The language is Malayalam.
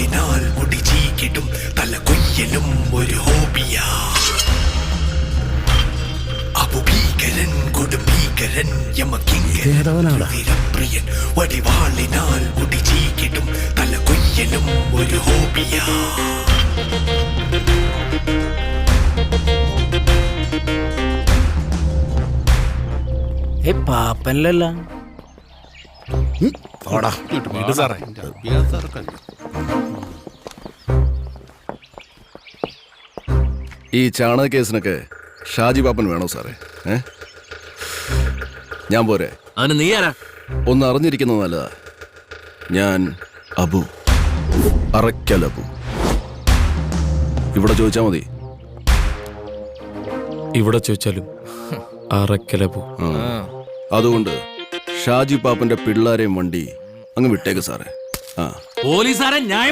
വടിവാളിനാൽ മുടി ചീകിടും തല കൊയ്യലും ഒരു ഹോബിയാ. അപുഭീകരൻ കൊടുഭീകരൻ യമകിങ്കരൻ വടിവാളിനാൽ മുടി ചീകിടും തല കൊയ്യലും ഒരു ഹോബിയാ. പാപ്പനല്ല ഈ ചാണക കേസിനൊക്കെ ഷാജി പാപ്പൻ വേണോ സാറേ? ഞാൻ പോരെ? നീ ആരാ? ഒന്ന് അറിഞ്ഞിരിക്കുന്നത് നല്ലതാ. ഞാൻ അബു, അറക്കൽ അബു. ഇവിടെ ചോദിച്ചാ മതി. ഇവിടെ ചോദിച്ചാലും അറക്കലബു. അതുകൊണ്ട് ഷാജി പാപ്പന്റെ പിള്ളേരെയും വണ്ടി അങ്ങ് വിട്ടേക്ക് സാറേ. പോലീസാരെ ന്യായം